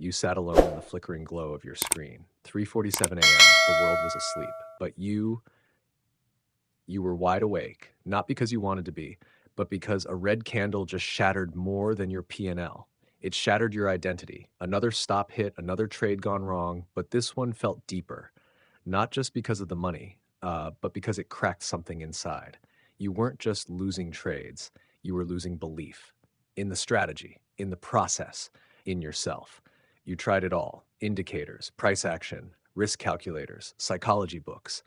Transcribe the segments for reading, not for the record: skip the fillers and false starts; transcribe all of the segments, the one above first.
You sat alone in the flickering glow of your screen. 3:47 a.m. The world was asleep, but you were wide awake, not because you wanted to be, but because a red candle just shattered more than your P&L. It shattered your identity. Another stop hit, another trade gone wrong, but this one felt deeper, not just because of the money, but because it cracked something inside. You weren't just losing trades, you were losing belief in the strategy, in the process, in yourself. You tried it all: indicators, price action, risk calculators, psychology books.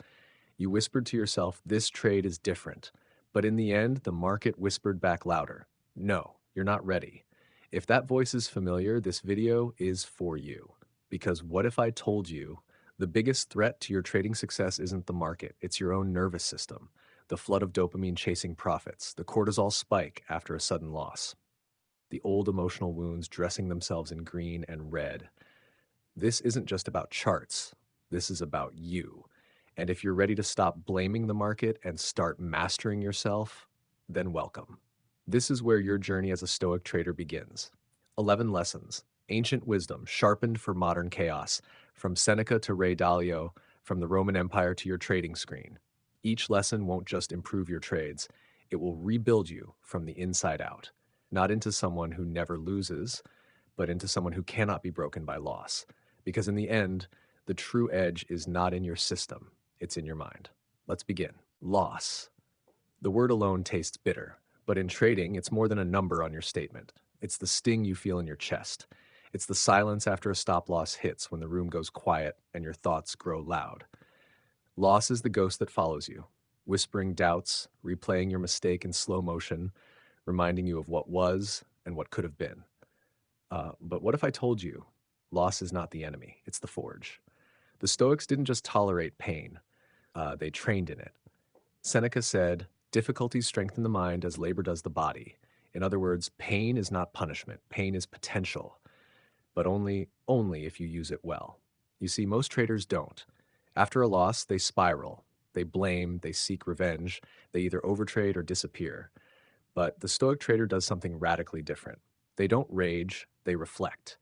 You whispered to yourself, this trade is different. But in the end, the market whispered back louder, no, you're not ready. If that voice is familiar, this video is for you. Because what if I told you the biggest threat to your trading success isn't the market, it's your own nervous system, the flood of dopamine chasing profits, the cortisol spike after a sudden loss, the old emotional wounds dressing themselves in green and red. This isn't just about charts, this is about you. And if you're ready to stop blaming the market and start mastering yourself, then welcome. This is where your journey as a Stoic trader begins. 11 lessons, ancient wisdom sharpened for modern chaos, from Seneca to Ray Dalio, from the Roman Empire to your trading screen. Each lesson won't just improve your trades, it will rebuild you from the inside out, not into someone who never loses, but into someone who cannot be broken by loss. Because in the end, the true edge is not in your system, it's in your mind. Let's begin. Loss. The word alone tastes bitter, but in trading, it's more than a number on your statement. It's the sting you feel in your chest. It's the silence after a stop loss hits when the room goes quiet and your thoughts grow loud. Loss is the ghost that follows you, whispering doubts, replaying your mistake in slow motion, reminding you of what was and what could have been. But what if I told you loss is not the enemy, it's the forge? The Stoics didn't just tolerate pain, they trained in it. Seneca said, difficulties strengthen the mind as labor does the body. In other words, pain is not punishment, pain is potential, but only if you use it well. You see, most traders don't. After a loss, they spiral. They blame, they seek revenge, they either overtrade or disappear. But the Stoic trader does something radically different. They don't rage, they reflect.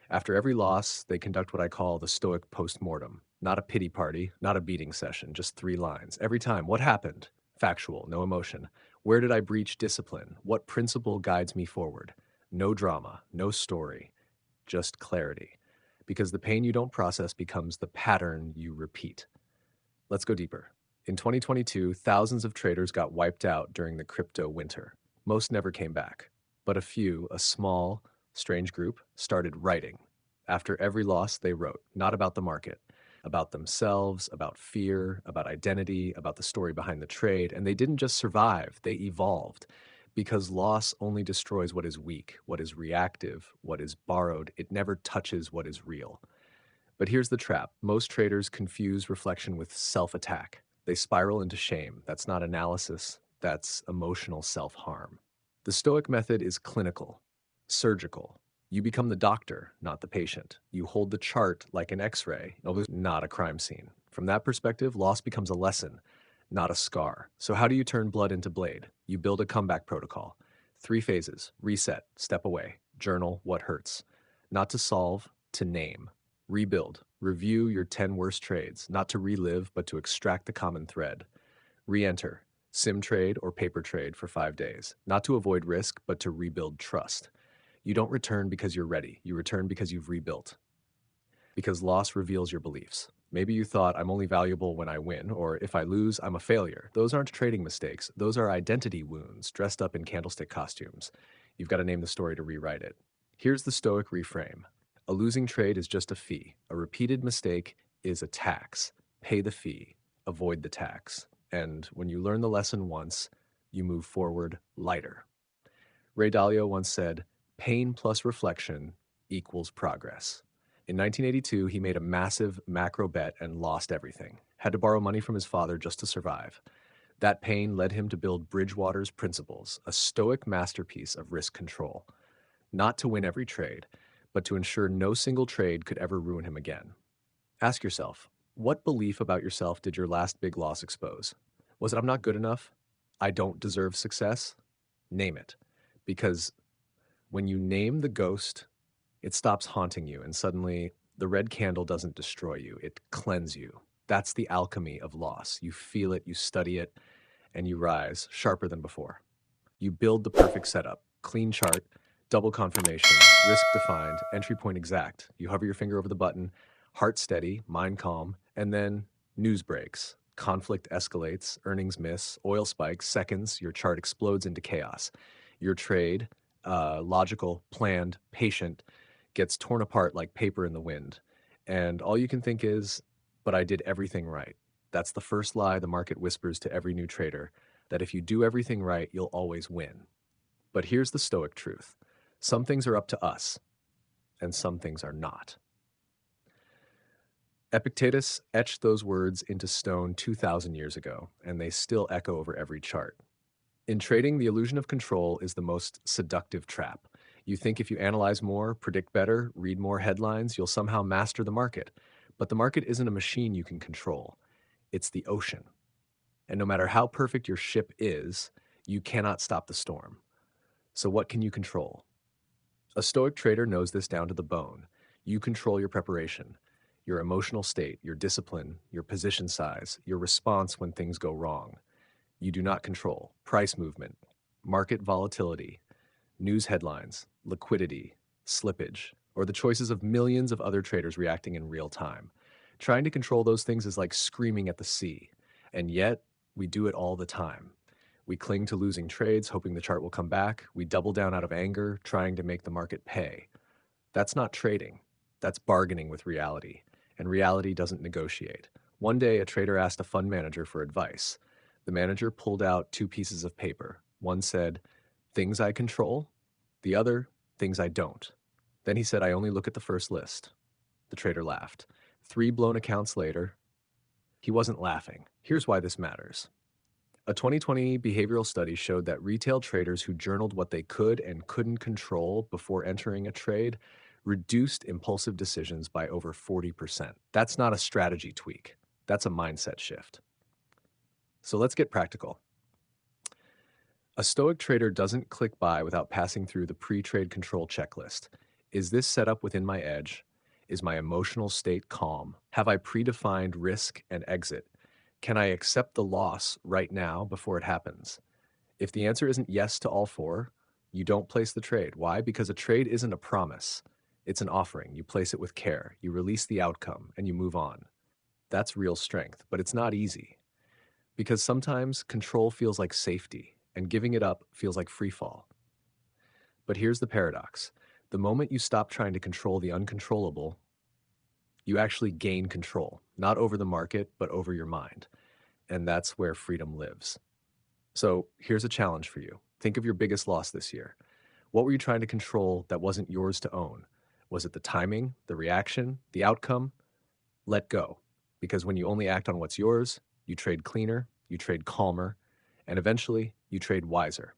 After every loss, they conduct what I call the Stoic postmortem. Not a pity party, not a beating session, just 3 lines. Every time, what happened? Factual, no emotion. Where did I breach discipline? What principle guides me forward? No drama, no story, just clarity. Because the pain you don't process becomes the pattern you repeat. Let's go deeper. In 2022, thousands of traders got wiped out during the crypto winter. Most never came back. But a few, a small, strange group, started writing. After every loss, they wrote, not about the market, about themselves, about fear, about identity, about the story behind the trade. And they didn't just survive, they evolved. Because loss only destroys what is weak, what is reactive, what is borrowed. It never touches what is real. But here's the trap. Most traders confuse reflection with self-attack. They spiral into shame. That's not analysis, that's emotional self-harm. The Stoic method is clinical, surgical. You become the doctor, not the patient. You hold the chart like an x-ray, not a crime scene. From that perspective, loss becomes a lesson, not a scar. So how do you turn blood into blade? You build a comeback protocol. 3 phases: reset, step away, journal what hurts. Not to solve, to name. Rebuild. Review your 10 worst trades, not to relive, but to extract the common thread. Re-enter. Sim trade or paper trade for 5 days, not to avoid risk, but to rebuild trust. You don't return because you're ready. You return because you've rebuilt. Because loss reveals your beliefs. Maybe you thought, I'm only valuable when I win, or if I lose, I'm a failure. Those aren't trading mistakes. Those are identity wounds dressed up in candlestick costumes. You've got to name the story to rewrite it. Here's the Stoic reframe. A losing trade is just a fee. A repeated mistake is a tax. Pay the fee. Avoid the tax. And when you learn the lesson once, you move forward lighter. Ray Dalio once said, pain plus reflection equals progress. In 1982, he made a massive macro bet and lost everything. Had to borrow money from his father just to survive. That pain led him to build Bridgewater's Principles, a Stoic masterpiece of risk control. Not to win every trade, but to ensure no single trade could ever ruin him again. Ask yourself, what belief about yourself did your last big loss expose? Was it, I'm not good enough? I don't deserve success? Name it. Because when you name the ghost It stops haunting you, and suddenly the red candle doesn't destroy you, it cleanses you. That's the alchemy of loss. You feel it, you study it, and you rise sharper than before. You build the perfect setup, clean chart, double confirmation, risk defined, entry point exact. You hover your finger over the button, heart steady, mind calm, and then news breaks. Conflict escalates, earnings miss, oil spikes, seconds, your chart explodes into chaos. Your trade, logical, planned, patient, gets torn apart like paper in the wind. And all you can think is, but I did everything right. That's the first lie the market whispers to every new trader, that if you do everything right, you'll always win. But here's the Stoic truth: some things are up to us, and some things are not. Epictetus etched those words into stone 2,000 years ago, and they still echo over every chart. In trading, the illusion of control is the most seductive trap. You think if you analyze more, predict better, read more headlines, you'll somehow master the market. But the market isn't a machine you can control, it's the ocean. And no matter how perfect your ship is, you cannot stop the storm. So, what can you control? A Stoic trader knows this down to the bone. You control your preparation, your emotional state, your discipline, your position size, your response when things go wrong. You do not control price movement, market volatility, news headlines, liquidity, slippage, or the choices of millions of other traders reacting in real time. Trying to control those things is like screaming at the sea, and yet we do it all the time. We cling to losing trades, hoping the chart will come back. We double down out of anger, trying to make the market pay. That's not trading. That's bargaining with reality. And reality doesn't negotiate. One day, a trader asked a fund manager for advice. The manager pulled out two pieces of paper. One said, "Things I control." The other, "Things I don't." Then he said, "I only look at the first list." The trader laughed. 3 blown accounts later, he wasn't laughing. Here's why this matters. A 2020 behavioral study showed that retail traders who journaled what they could and couldn't control before entering a trade reduced impulsive decisions by over 40%. That's not a strategy tweak, that's a mindset shift. So let's get practical. A Stoic trader doesn't click buy without passing through the pre-trade control checklist. Is this set up within my edge? Is my emotional state calm? Have I predefined risk and exit? Can I accept the loss right now before it happens? If the answer isn't yes to all four, you don't place the trade. Why? Because a trade isn't a promise. It's an offering. You place it with care. You release the outcome and you move on. That's real strength, but it's not easy. Because sometimes control feels like safety and giving it up feels like free fall. But here's the paradox. The moment you stop trying to control the uncontrollable, you actually gain control, not over the market, but over your mind. And that's where freedom lives. So here's a challenge for you. Think of your biggest loss this year. What were you trying to control that wasn't yours to own? Was it the timing, the reaction, the outcome? Let go. Because when you only act on what's yours, you trade cleaner, you trade calmer, and eventually you trade wiser.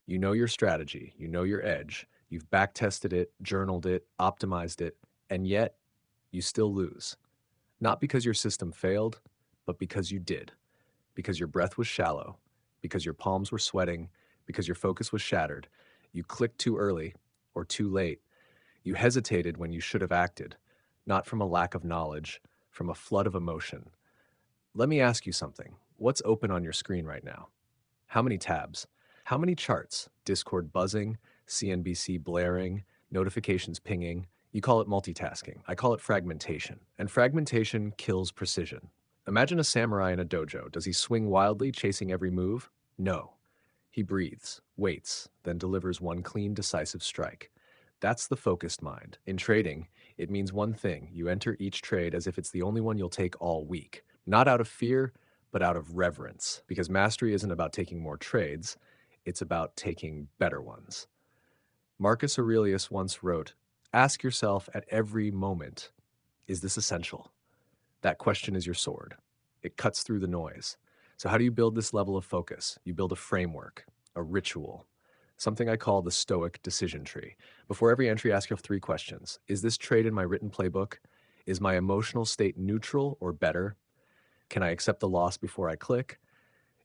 You know your strategy, you know your edge, you've back-tested it, journaled it, optimized it, and yet you still lose. Not because your system failed, but because you did. Because your breath was shallow, because your palms were sweating, because your focus was shattered. You clicked too early or too late. You hesitated when you should have acted, not from a lack of knowledge, from a flood of emotion. Let me ask you something. What's open on your screen right now? How many tabs? How many charts? Discord buzzing, CNBC blaring, notifications pinging. You call it multitasking. I call it fragmentation. And fragmentation kills precision. Imagine a samurai in a dojo. Does he swing wildly, chasing every move? No. He breathes, waits, then delivers one clean, decisive strike. That's the focused mind. In trading, it means one thing. You enter each trade as if it's the only one you'll take all week. Not out of fear, but out of reverence. Because mastery isn't about taking more trades, it's about taking better ones. Marcus Aurelius once wrote, "Ask yourself at every moment, is this essential?" That question is your sword. It cuts through the noise. So how do you build this level of focus? You build a framework, a ritual, something I call the Stoic decision tree. Before every entry, ask yourself 3 questions. Is this trade in my written playbook? Is my emotional state neutral or better? Can I accept the loss before I click?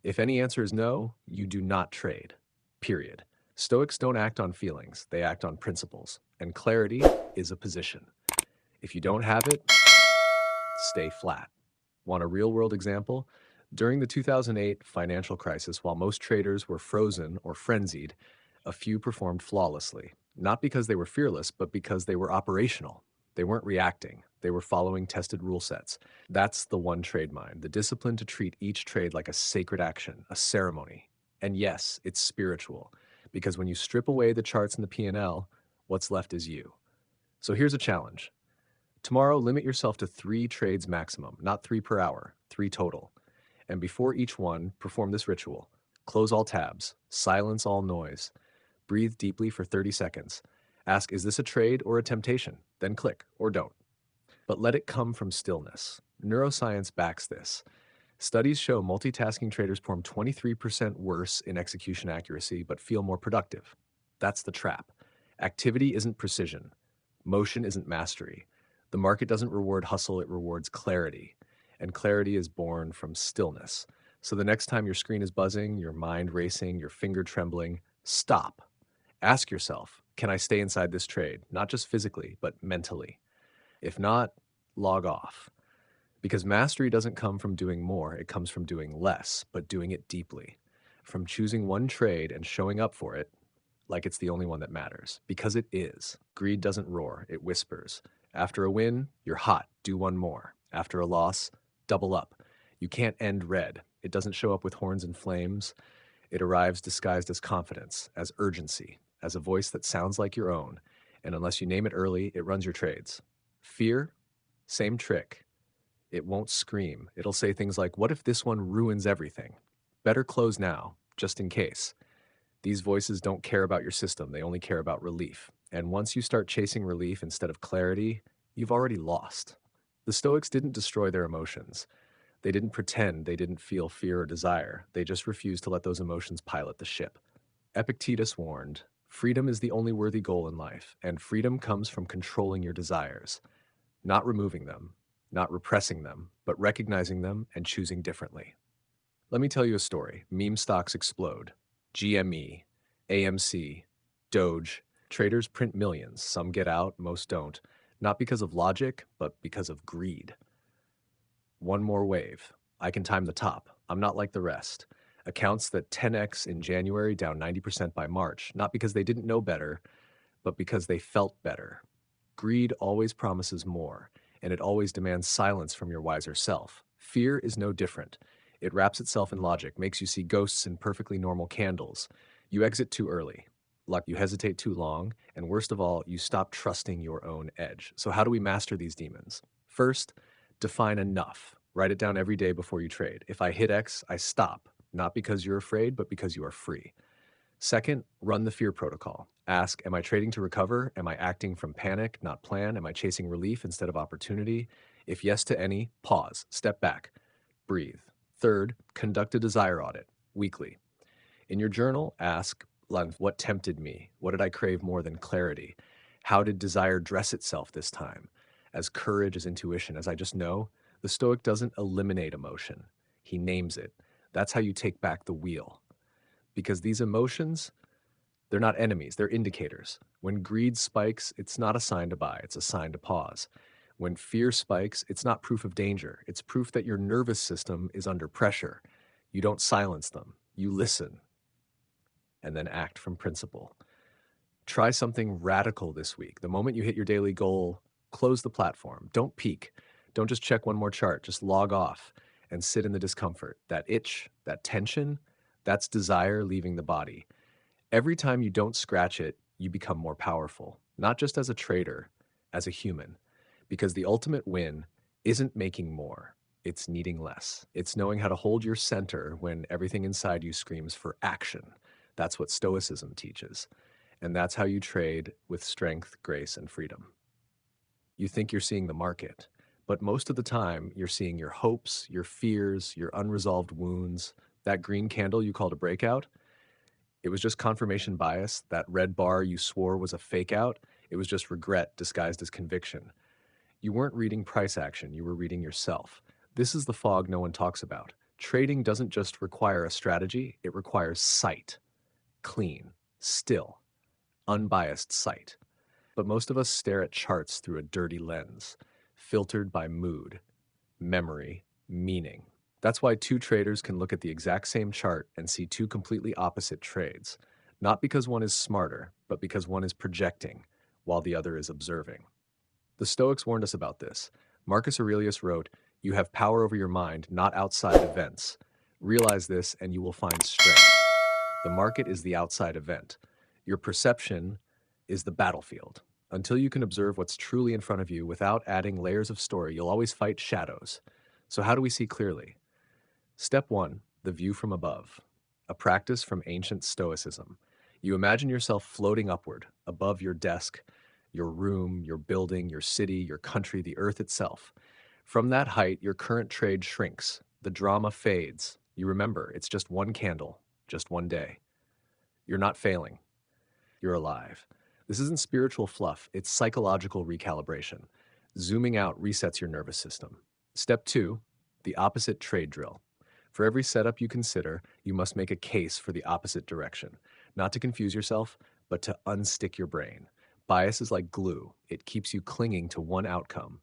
If any answer is no, you do not trade, period. Stoics don't act on feelings, they act on principles. And clarity is a position. If you don't have it, stay flat. Want a real world example? During the 2008 financial crisis, while most traders were frozen or frenzied, a few performed flawlessly. Not because they were fearless, but because they were operational. They weren't reacting, they were following tested rule sets. That's the one trade mind, the discipline to treat each trade like a sacred action, a ceremony. And yes, it's spiritual, because when you strip away the charts and the P&L, what's left is you. So here's a challenge. Tomorrow, limit yourself to 3 trades maximum, not 3 per hour, 3 total. And before each one, perform this ritual. Close all tabs, silence all noise, breathe deeply for 30 seconds. Ask, is this a trade or a temptation? Then click or don't. But let it come from stillness. Neuroscience backs this. Studies show multitasking traders perform 23% worse in execution accuracy but feel more productive. That's the trap. Activity isn't precision. Motion isn't mastery. The market doesn't reward hustle, it rewards clarity. And clarity is born from stillness. So the next time your screen is buzzing, your mind racing, your finger trembling, stop. Ask yourself, can I stay inside this trade? Not just physically, but mentally. If not, log off. Because mastery doesn't come from doing more, it comes from doing less, but doing it deeply. From choosing one trade and showing up for it like it's the only one that matters. Because it is. Greed doesn't roar, it whispers. After a win, you're hot, do one more. After a loss, double up. You can't end red. It doesn't show up with horns and flames. It arrives disguised as confidence, as urgency, as a voice that sounds like your own. And unless you name it early, it runs your trades. Fear, same trick. It won't scream. It'll say things like, what if this one ruins everything? Better close now, just in case. These voices don't care about your system, they only care about relief. And once you start chasing relief instead of clarity, you've already lost. The Stoics didn't destroy their emotions. They didn't pretend they didn't feel fear or desire. They just refused to let those emotions pilot the ship. Epictetus warned, freedom is the only worthy goal in life, and freedom comes from controlling your desires, not removing them, not repressing them, but recognizing them and choosing differently. Let me tell you a story. Meme stocks explode. GME, AMC, Doge. Traders print millions. Some get out, most don't. Not because of logic, but because of greed. One more wave. I can time the top. I'm not like the rest. Accounts that 10x in January, down 90% by March, not because they didn't know better, but because they felt better. Greed always promises more, and it always demands silence from your wiser self. Fear is no different. It wraps itself in logic, makes you see ghosts in perfectly normal candles. You exit too early. Luck, you hesitate too long, and worst of all, you stop trusting your own edge. So how do we master these demons? First, define enough. Write it down every day before you trade. If I hit X, I stop, not because you're afraid, but because you are free. Second, run the fear protocol. Ask, am I trading to recover? Am I acting from panic, not plan? Am I chasing relief instead of opportunity? If yes to any, pause, step back, breathe. Third, conduct a desire audit weekly. In your journal, ask, what tempted me? What did I crave more than clarity? How did desire dress itself this time? As courage, as intuition, as I just know, the Stoic doesn't eliminate emotion. He names it. That's how you take back the wheel. Because these emotions, they're not enemies, they're indicators. When greed spikes, it's not a sign to buy, it's a sign to pause. When fear spikes, it's not proof of danger, it's proof that your nervous system is under pressure. You don't silence them, you listen, and then act from principle. Try something radical this week. The moment you hit your daily goal, close the platform. Don't peek. Don't just check one more chart, just log off and sit in the discomfort. That itch, that tension, that's desire leaving the body. Every time you don't scratch it, you become more powerful, not just as a trader, as a human. Because the ultimate win isn't making more, it's needing less. It's knowing how to hold your center when everything inside you screams for action. That's what Stoicism teaches. And that's how you trade with strength, grace, and freedom. You think you're seeing the market, but most of the time you're seeing your hopes, your fears, your unresolved wounds. That green candle you called a breakout, it was just confirmation bias. That red bar you swore was a fake out, it was just regret disguised as conviction. You weren't reading price action, you were reading yourself. This is the fog no one talks about. Trading doesn't just require a strategy, it requires sight. Clean. still, unbiased sight. But most of us stare at charts through a dirty lens, filtered by mood, memory, meaning. That's why two traders can look at the exact same chart and see two completely opposite trades, not because one is smarter, but because one is projecting while the other is observing. The Stoics warned us about this. Marcus Aurelius wrote, "You have power over your mind, not outside events. Realize this and you will find strength." The market is the outside event. Your perception is the battlefield. Until you can observe what's truly in front of you without adding layers of story, you'll always fight shadows. So, how do we see clearly? Step 1, the view from above, a practice from ancient Stoicism. You imagine yourself floating upward, above your desk, your room, your building, your city, your country, the earth itself. From that height, your current trade shrinks. The drama fades. You remember, it's just one candle, just one day. You're not failing. You're alive. This isn't spiritual fluff, it's psychological recalibration. Zooming out resets your nervous system. Step 2, the opposite trade drill. For every setup you consider, you must make a case for the opposite direction. Not to confuse yourself, but to unstick your brain. Bias is like glue, it keeps you clinging to one outcome.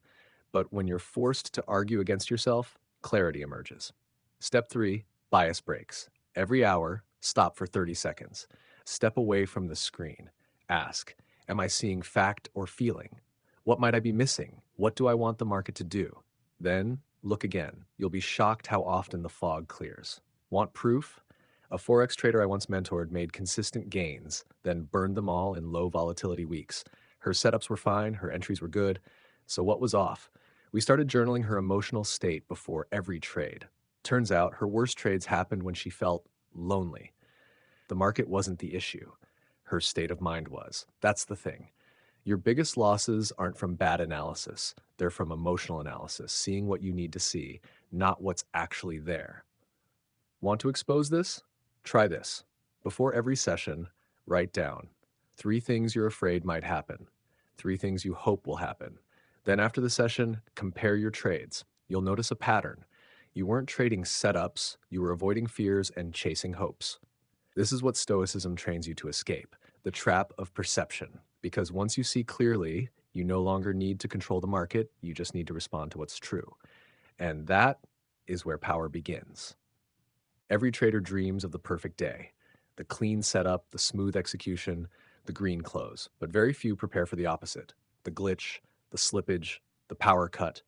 But when you're forced to argue against yourself, clarity emerges. Step 3, bias breaks. Every hour, stop for 30 seconds. Step away from the screen. Ask, am I seeing fact or feeling? What might I be missing? What do I want the market to do? Then, look again. You'll be shocked how often the fog clears. Want proof? A Forex trader I once mentored made consistent gains, then burned them all in low volatility weeks. Her setups were fine, her entries were good. So what was off? We started journaling her emotional state before every trade. Turns out her worst trades happened when she felt lonely. The market wasn't the issue. Her state of mind was. That's the thing. Your biggest losses aren't from bad analysis. They're from emotional analysis, seeing what you need to see, not what's actually there. Want to expose this? Try this. Before every session, write down 3 things you're afraid might happen, 3 things you hope will happen. Then after the session, compare your trades. You'll notice a pattern. You weren't trading setups, you were avoiding fears and chasing hopes. This is what Stoicism trains you to escape, the trap of perception. Because once you see clearly, you no longer need to control the market, you just need to respond to what's true. And that is where power begins. Every trader dreams of the perfect day, the clean setup, the smooth execution, the green close. But very few prepare for the opposite, the glitch, the slippage, the power cut,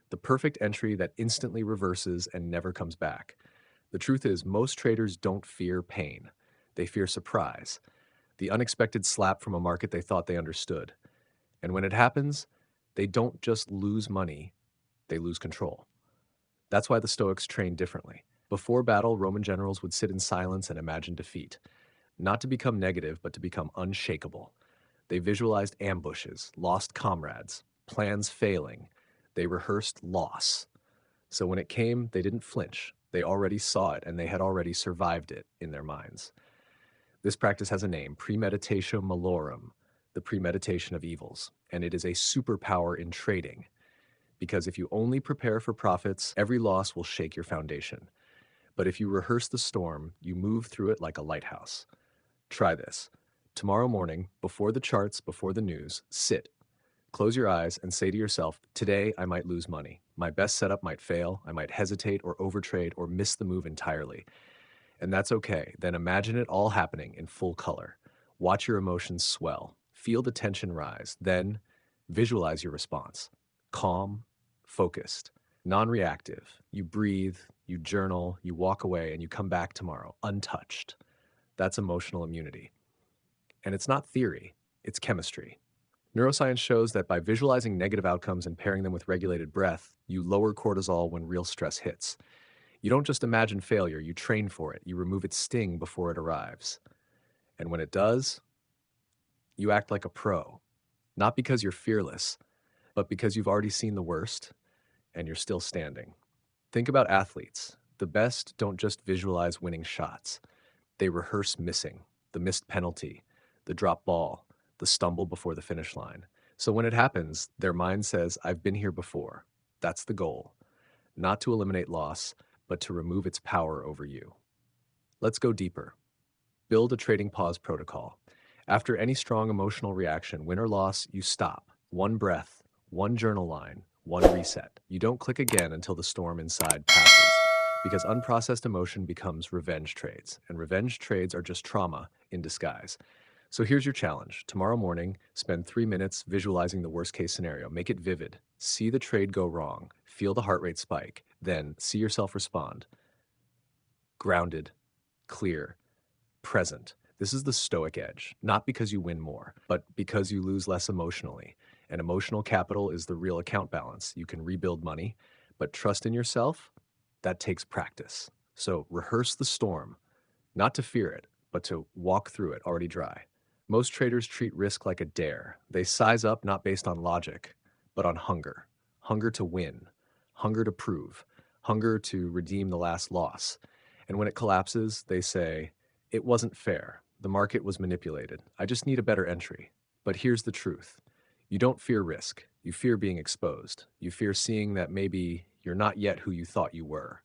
the perfect entry that instantly reverses and never comes back. The truth is, most traders don't fear pain. They fear surprise, the unexpected slap from a market they thought they understood. And when it happens, they don't just lose money, they lose control. That's why the Stoics trained differently. Before battle, Roman generals would sit in silence and imagine defeat, not to become negative, but to become unshakable. They visualized ambushes, lost comrades, plans failing. They rehearsed loss. So when it came, they didn't flinch. They already saw it, and they had already survived it in their minds. This practice has a name, premeditatio malorum, the premeditation of evils, and it is a superpower in trading. Because if you only prepare for profits, every loss will shake your foundation. But if you rehearse the storm, you move through it like a lighthouse. Try this. Tomorrow morning, before the charts, before the news, sit. Close your eyes and say to yourself, today I might lose money. My best setup might fail. I might hesitate or overtrade or miss the move entirely. And that's okay. Then imagine it all happening in full color. Watch your emotions swell. Feel the tension rise. Then visualize your response. Calm, focused, non-reactive. You breathe, you journal, you walk away, and you come back tomorrow, untouched. That's emotional immunity. And it's not theory, it's chemistry. Neuroscience shows that by visualizing negative outcomes and pairing them with regulated breath, you lower cortisol when real stress hits. You don't just imagine failure, you train for it. You remove its sting before it arrives. And when it does, you act like a pro. Not because you're fearless, but because you've already seen the worst and you're still standing. Think about athletes. The best don't just visualize winning shots. They rehearse missing, the missed penalty, the drop ball, the stumble before the finish line. So when it happens, their mind says, I've been here before. That's the goal. Not to eliminate loss, but to remove its power over you. Let's go deeper. Build a trading pause protocol. After any strong emotional reaction, win or loss, you stop. One breath, one journal line, one reset. You don't click again until the storm inside passes, because unprocessed emotion becomes revenge trades, and revenge trades are just trauma in disguise. So here's your challenge. Tomorrow morning, spend 3 minutes visualizing the worst case scenario. Make it vivid. See the trade go wrong. Feel the heart rate spike. Then see yourself respond. Grounded, clear, present. This is the Stoic edge, not because you win more, but because you lose less emotionally. And emotional capital is the real account balance. You can rebuild money, but trust in yourself, that takes practice. So rehearse the storm, not to fear it, but to walk through it already dry. Most traders treat risk like a dare. They size up not based on logic, but on hunger. Hunger to win, hunger to prove, hunger to redeem the last loss. And when it collapses, they say, it wasn't fair. The market was manipulated. I just need a better entry. But here's the truth. You don't fear risk. You fear being exposed. You fear seeing that maybe you're not yet who you thought you were.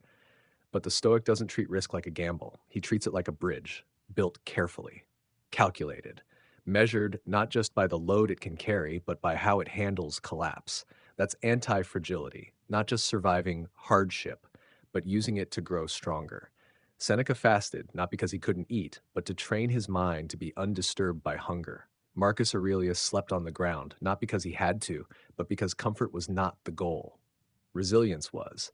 But the Stoic doesn't treat risk like a gamble. He treats it like a bridge, built carefully, calculated, measured not just by the load it can carry, but by how it handles collapse. That's anti-fragility, not just surviving hardship, but using it to grow stronger. Seneca fasted, not because he couldn't eat, but to train his mind to be undisturbed by hunger. Marcus Aurelius slept on the ground, not because he had to, but because comfort was not the goal. Resilience was.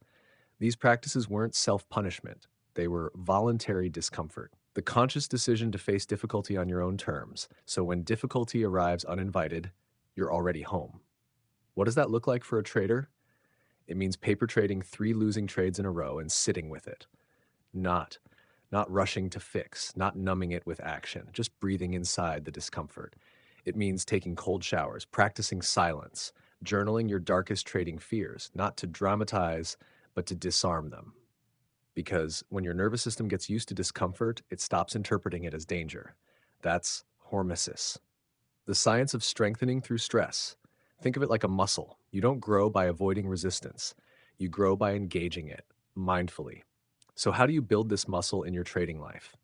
These practices weren't self-punishment. They were voluntary discomfort. The conscious decision to face difficulty on your own terms. So when difficulty arrives uninvited, you're already home. What does that look like for a trader? It means paper trading 3 losing trades in a row and sitting with it. Not rushing to fix, not numbing it with action, just breathing inside the discomfort. It means taking cold showers, practicing silence, journaling your darkest trading fears, not to dramatize, but to disarm them. Because when your nervous system gets used to discomfort, it stops interpreting it as danger. That's hormesis. The science of strengthening through stress. Think of it like a muscle. You don't grow by avoiding resistance. You grow by engaging it, mindfully. So how do you build this muscle in your trading life?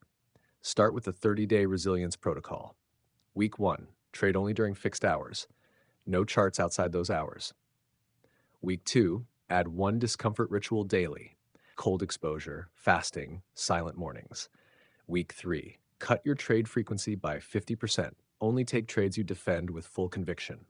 Start with the 30-day resilience protocol. Week 1, trade only during fixed hours. No charts outside those hours. Week 2, add 1 discomfort ritual daily. Cold exposure, fasting, silent mornings. Week 3, cut your trade frequency by 50%. Only take trades you defend with full conviction.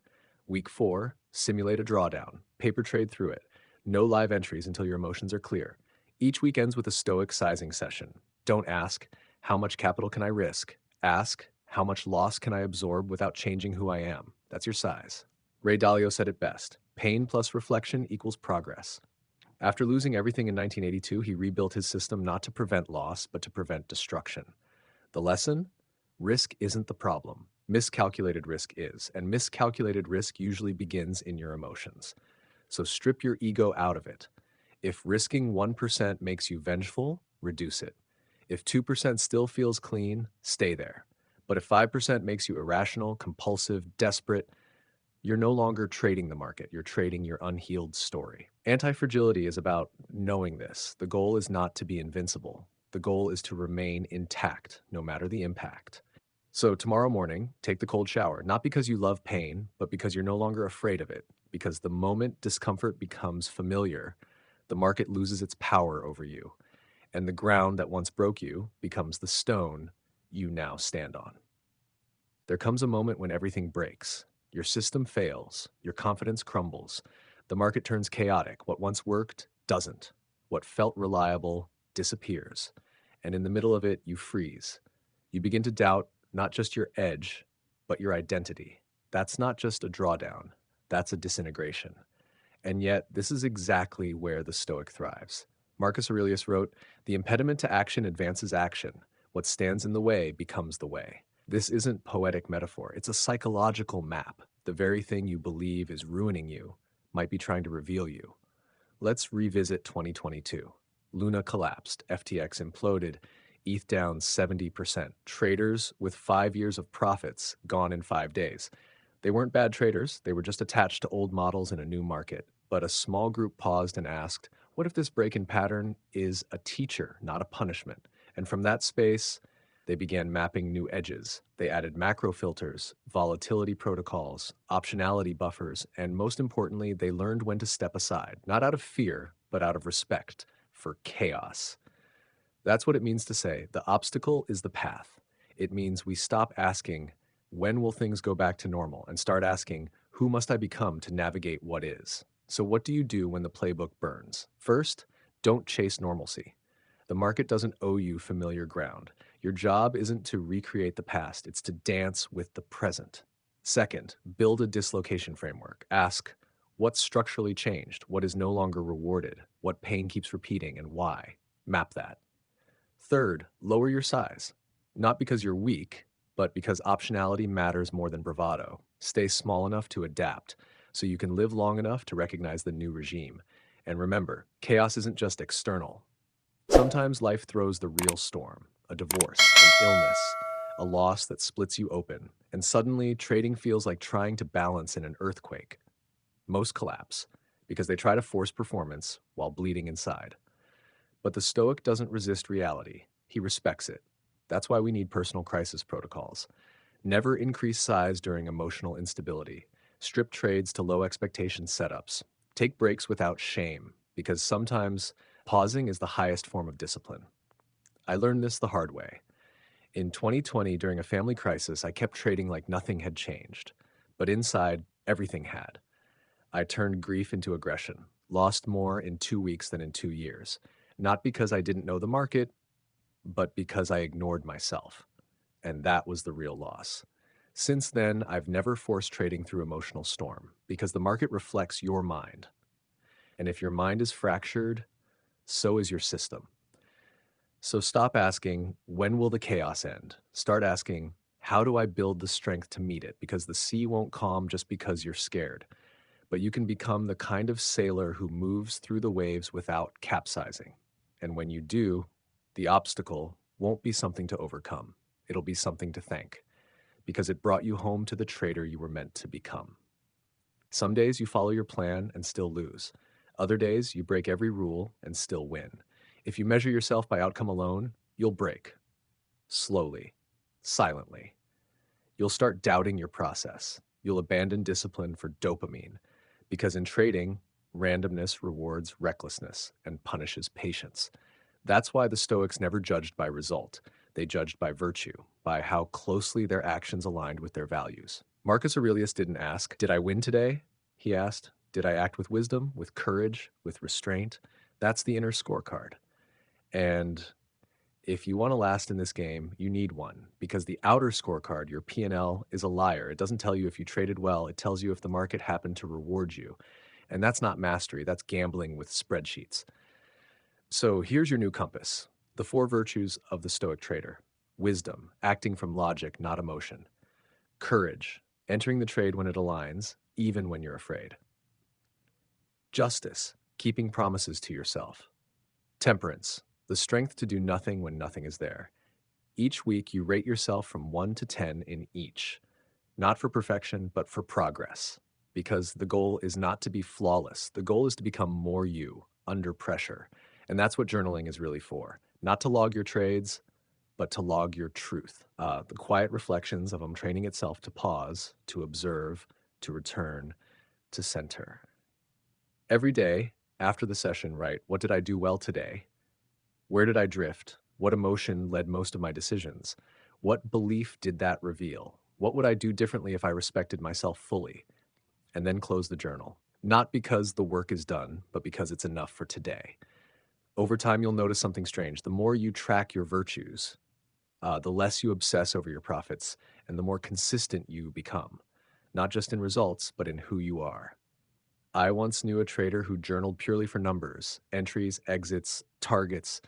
Week 4, simulate a drawdown. Paper trade through it. No live entries until your emotions are clear. Each week ends with a Stoic sizing session. Don't ask, how much capital can I risk? Ask, how much loss can I absorb without changing who I am? That's your size. Ray Dalio said it best, pain plus reflection equals progress. After losing everything in 1982, he rebuilt his system not to prevent loss, but to prevent destruction. The lesson? Risk isn't the problem. Miscalculated risk is, and miscalculated risk usually begins in your emotions. So strip your ego out of it. If risking 1% makes you vengeful, reduce it. If 2% still feels clean, stay there. But if 5% makes you irrational, compulsive, desperate, you're no longer trading the market, you're trading your unhealed story. Anti-fragility is about knowing this. The goal is not to be invincible. The goal is to remain intact, no matter the impact. So tomorrow morning, take the cold shower, not because you love pain, but because you're no longer afraid of it. Because the moment discomfort becomes familiar, the market loses its power over you, and the ground that once broke you becomes the stone you now stand on. There comes a moment when everything breaks. Your system fails, your confidence crumbles, the market turns chaotic, what once worked doesn't, what felt reliable disappears, and in the middle of it, you freeze. You begin to doubt not just your edge, but your identity. That's not just a drawdown, that's a disintegration. And yet, this is exactly where the Stoic thrives. Marcus Aurelius wrote, "The impediment to action advances action. What stands in the way becomes the way." This isn't poetic metaphor. It's a psychological map. The very thing you believe is ruining you might be trying to reveal you. Let's revisit 2022. Luna collapsed, FTX imploded, ETH down 70%. Traders with 5 years of profits gone in 5 days. They weren't bad traders. They were just attached to old models in a new market. But a small group paused and asked, what if this break in pattern is a teacher, not a punishment? And from that space, They began mapping new edges. They added macro filters, volatility protocols, optionality buffers, and most importantly, they learned when to step aside, not out of fear, but out of respect for chaos. That's what it means to say the obstacle is the path. It means we stop asking, when will things go back to normal, and start asking, who must I become to navigate what is? So, what do you do when the playbook burns? First, don't chase normalcy. The market doesn't owe you familiar ground. Your job isn't to recreate the past, it's to dance with the present. Second, build a dislocation framework. Ask, what's structurally changed? What is no longer rewarded? What pain keeps repeating and why? Map that. Third, lower your size. Not because you're weak, but because optionality matters more than bravado. Stay small enough to adapt so you can live long enough to recognize the new regime. And remember, chaos isn't just external. Sometimes life throws the real storm, a divorce, an illness, a loss that splits you open, and suddenly trading feels like trying to balance in an earthquake. Most collapse because they try to force performance while bleeding inside. But the Stoic doesn't resist reality, he respects it. That's why we need personal crisis protocols. Never increase size during emotional instability. Strip trades to low expectation setups. Take breaks without shame, because sometimes pausing is the highest form of discipline. I learned this the hard way. In 2020, during a family crisis, I kept trading like nothing had changed. But inside, everything had. I turned grief into aggression, lost more in 2 weeks than in 2 years. Not because I didn't know the market, but because I ignored myself. And that was the real loss. Since then, I've never forced trading through emotional storm because the market reflects your mind. And if your mind is fractured, so is your system. So stop asking, when will the chaos end? Start asking, how do I build the strength to meet it? Because the sea won't calm just because you're scared. But you can become the kind of sailor who moves through the waves without capsizing. And when you do, the obstacle won't be something to overcome. It'll be something to thank, because it brought you home to the trader you were meant to become. Some days you follow your plan and still lose. Other days you break every rule and still win. If you measure yourself by outcome alone, you'll break. Slowly, silently. You'll start doubting your process. You'll abandon discipline for dopamine. Because in trading, randomness rewards recklessness and punishes patience. That's why the Stoics never judged by result. They judged by virtue, by how closely their actions aligned with their values. Marcus Aurelius didn't ask, did I win today? He asked, did I act with wisdom, with courage, with restraint? That's the inner scorecard. And if you want to last in this game, you need one, because the outer scorecard, your P&L, is a liar. It doesn't tell you if you traded well. It tells you if the market happened to reward you. And that's not mastery. That's gambling with spreadsheets. So here's your new compass. The four virtues of the Stoic trader. Wisdom, acting from logic, not emotion. Courage, entering the trade when it aligns, even when you're afraid. Justice, keeping promises to yourself. Temperance, the strength to do nothing when nothing is there. Each week, you rate yourself from 1 to 10 in each, not for perfection, but for progress. Because the goal is not to be flawless. The goal is to become more you, under pressure. And that's what journaling is really for. Not to log your trades, but to log your truth. The quiet reflections of training itself to pause, to observe, to return, to center. Every day, after the session, write, what did I do well today? Where did I drift? What emotion led most of my decisions? What belief did that reveal? What would I do differently if I respected myself fully? And then close the journal. Not because the work is done, but because it's enough for today. Over time, you'll notice something strange. The more you track your virtues, the less you obsess over your profits, and the more consistent you become, not just in results, but in who you are. I once knew a trader who journaled purely for numbers, entries, exits, targets,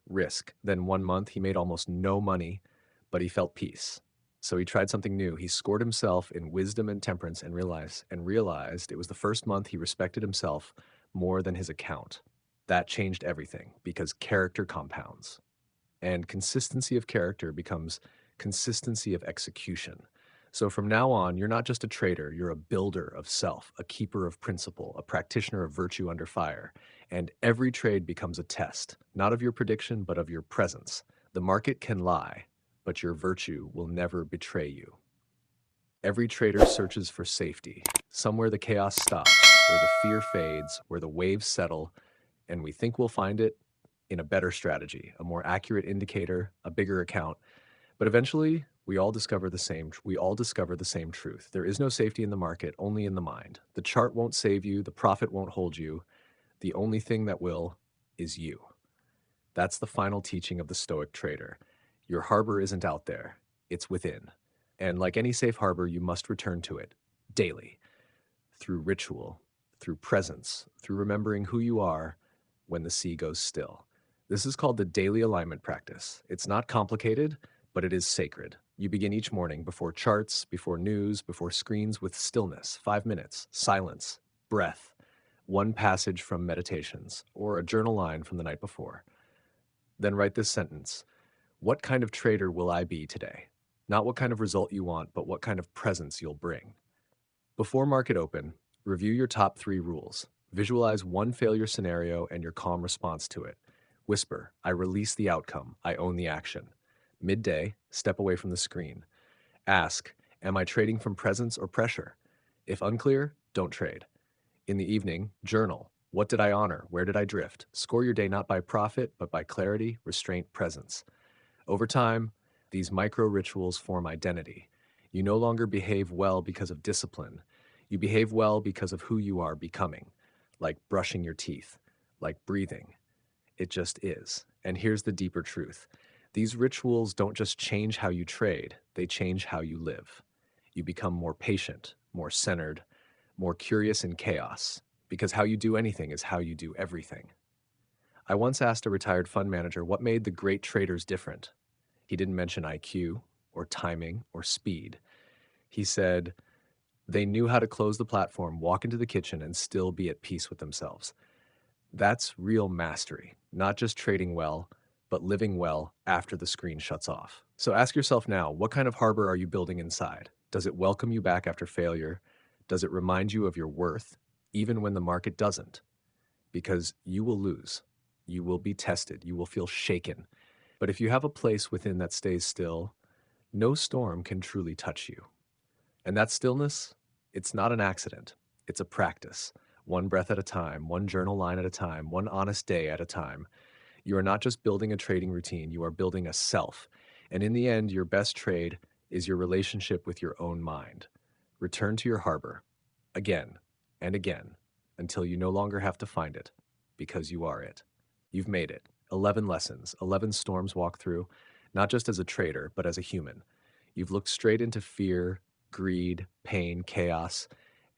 risk. Then 1 month, he made almost no money, but he felt peace. So he tried something new. He scored himself in wisdom and temperance and realized it was the first month he respected himself more than his account. That changed everything because character compounds. And consistency of character becomes consistency of execution. So from now on, you're not just a trader, you're a builder of self, a keeper of principle, a practitioner of virtue under fire. And every trade becomes a test, not of your prediction, but of your presence. The market can lie, but your virtue will never betray you. Every trader searches for safety, somewhere the chaos stops, where the fear fades, where the waves settle, and we think we'll find it in a better strategy, a more accurate indicator, a bigger account. But eventually, we all discover the same truth. There is no safety in the market, only in the mind. The chart won't save you, the profit won't hold you. The only thing that will is you. That's the final teaching of the Stoic trader. Your harbor isn't out there, it's within. And like any safe harbor, you must return to it daily, through ritual, through presence, through remembering who you are when the sea goes still. This is called the daily alignment practice. It's not complicated, but it is sacred. You begin each morning before charts, before news, before screens with stillness, 5 minutes, silence, breath, one passage from meditations, or a journal line from the night before. Then write this sentence: what kind of trader will I be today? Not what kind of result you want, but what kind of presence you'll bring. Before market open, review your top 3 rules. Visualize one failure scenario and your calm response to it. Whisper, I release the outcome, I own the action. Midday, step away from the screen. Ask, am I trading from presence or pressure? If unclear, don't trade. In the evening, journal. What did I honor? Where did I drift? Score your day not by profit, but by clarity, restraint, presence. Over time, these micro rituals form identity. You no longer behave well because of discipline. You behave well because of who you are becoming, like brushing your teeth, like breathing. It just is. And here's the deeper truth. These rituals don't just change how you trade, they change how you live. You become more patient, more centered, more curious in chaos, because how you do anything is how you do everything. I once asked a retired fund manager what made the great traders different. He didn't mention IQ or timing or speed. He said they knew how to close the platform, walk into the kitchen, and still be at peace with themselves. That's real mastery, not just trading well, but living well after the screen shuts off. So ask yourself now, what kind of harbor are you building inside? Does it welcome you back after failure? Does it remind you of your worth, even when the market doesn't? Because you will lose. You will be tested. You will feel shaken. But if you have a place within that stays still, no storm can truly touch you. And that stillness, it's not an accident. It's a practice. One breath at a time, one journal line at a time, one honest day at a time. You are not just building a trading routine, you are building a self. And in the end, your best trade is your relationship with your own mind. Return to your harbor, again and again, until you no longer have to find it, because you are it. You've made it. 11 lessons, 11 storms walked through, not just as a trader, but as a human. You've looked straight into fear, greed, pain, chaos,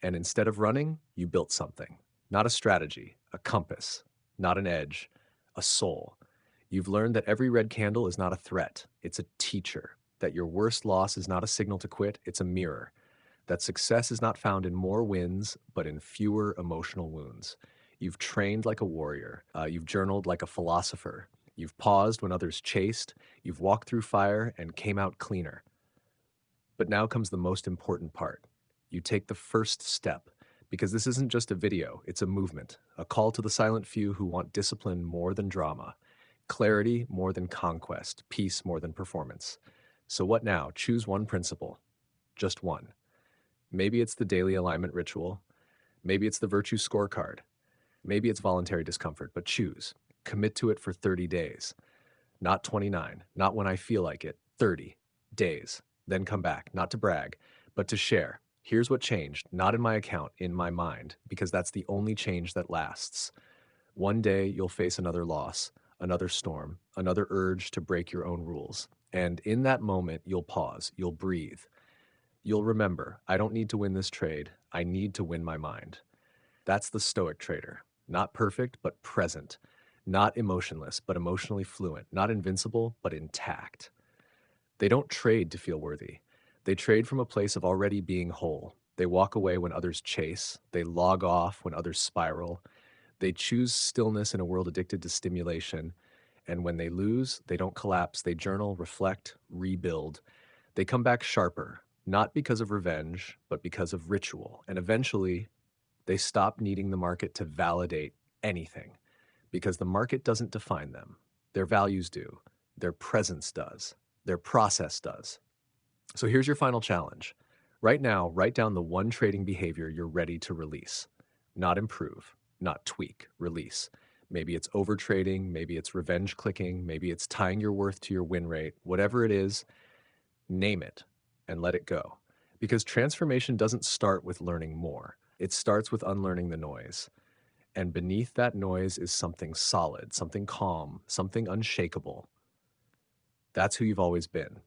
and instead of running, you built something. Not a strategy, a compass, not an edge, a soul. You've learned that every red candle is not a threat, it's a teacher. That your worst loss is not a signal to quit, it's a mirror. That success is not found in more wins, but in fewer emotional wounds. You've trained like a warrior. You've journaled like a philosopher. You've paused when others chased. You've walked through fire and came out cleaner. But now comes the most important part. You take the first step, because this isn't just a video, it's a movement, a call to the silent few who want discipline more than drama, clarity more than conquest, peace more than performance. So what now? Choose one principle, just one. Maybe it's the daily alignment ritual. Maybe it's the virtue scorecard. Maybe it's voluntary discomfort, but choose. Commit to it for 30 days. Not 29, not when I feel like it, 30 days. Then come back, not to brag, but to share. Here's what changed, not in my account, in my mind, because that's the only change that lasts. One day you'll face another loss, another storm, another urge to break your own rules. And in that moment, you'll pause, you'll breathe. You'll remember, I don't need to win this trade, I need to win my mind. That's the Stoic trader. Not perfect, but present. Not emotionless, but emotionally fluent. Not invincible, but intact. They don't trade to feel worthy. They trade from a place of already being whole. They walk away when others chase. They log off when others spiral. They choose stillness in a world addicted to stimulation. And when they lose, they don't collapse. They journal, reflect, rebuild. They come back sharper, not because of revenge, but because of ritual. And eventually, they stop needing the market to validate anything, because the market doesn't define them. Their values do. Their presence does. Their process does. So here's your final challenge. Right now, write down the one trading behavior you're ready to release. Not improve, not tweak, release. Maybe it's overtrading, maybe it's revenge clicking, maybe it's tying your worth to your win rate. Whatever it is, name it and let it go. Because transformation doesn't start with learning more. It starts with unlearning the noise. And beneath that noise is something solid, something calm, something unshakable. That's who you've always been.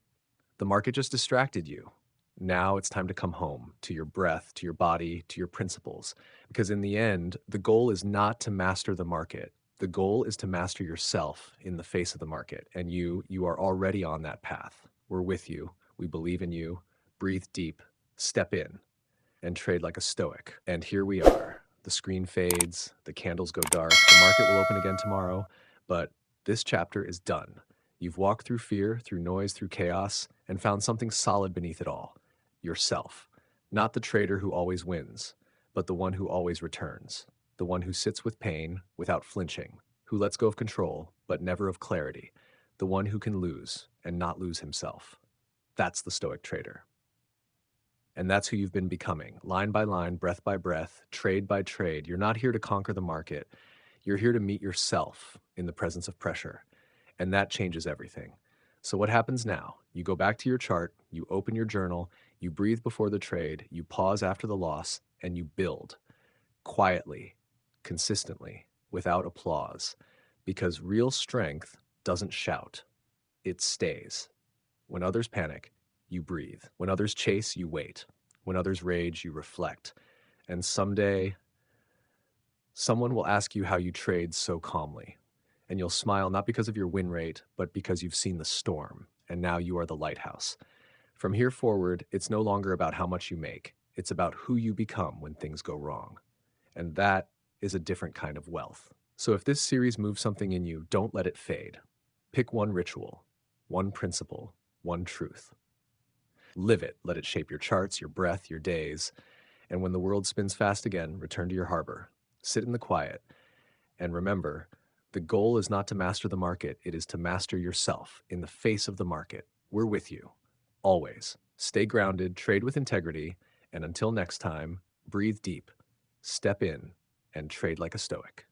The market just distracted you. Now it's time to come home to your breath, to your body, to your principles. Because in the end, the goal is not to master the market. The goal is to master yourself in the face of the market. And you are already on that path. We're with you. We believe in you. Breathe deep, step in, and trade like a Stoic. And here we are. The screen fades, the candles go dark, the market will open again tomorrow, but this chapter is done. You've walked through fear, through noise, through chaos, and found something solid beneath it all. Yourself. Not the trader who always wins, but the one who always returns. The one who sits with pain without flinching, who lets go of control, but never of clarity. The one who can lose and not lose himself. That's the Stoic trader. And that's who you've been becoming, line by line, breath by breath, trade by trade. You're not here to conquer the market. You're here to meet yourself in the presence of pressure. And that changes everything. So what happens now? You go back to your chart, you open your journal, you breathe before the trade, you pause after the loss, and you build quietly, consistently, without applause. Because real strength doesn't shout, it stays. When others panic, you breathe. When others chase, you wait. When others rage, you reflect. And someday, someone will ask you how you trade so calmly. And you'll smile not because of your win rate, but because you've seen the storm, and now you are the lighthouse. From here forward, it's no longer about how much you make. It's about who you become when things go wrong. And that is a different kind of wealth. So if this series moves something in you, don't let it fade. Pick one ritual, one principle, one truth. Live it. Let it shape your charts, your breath, your days. And when the world spins fast again, return to your harbor. Sit in the quiet. And remember, the goal is not to master the market. It is to master yourself in the face of the market. We're with you. Always. Stay grounded, trade with integrity, and until next time, breathe deep, step in, and trade like a Stoic.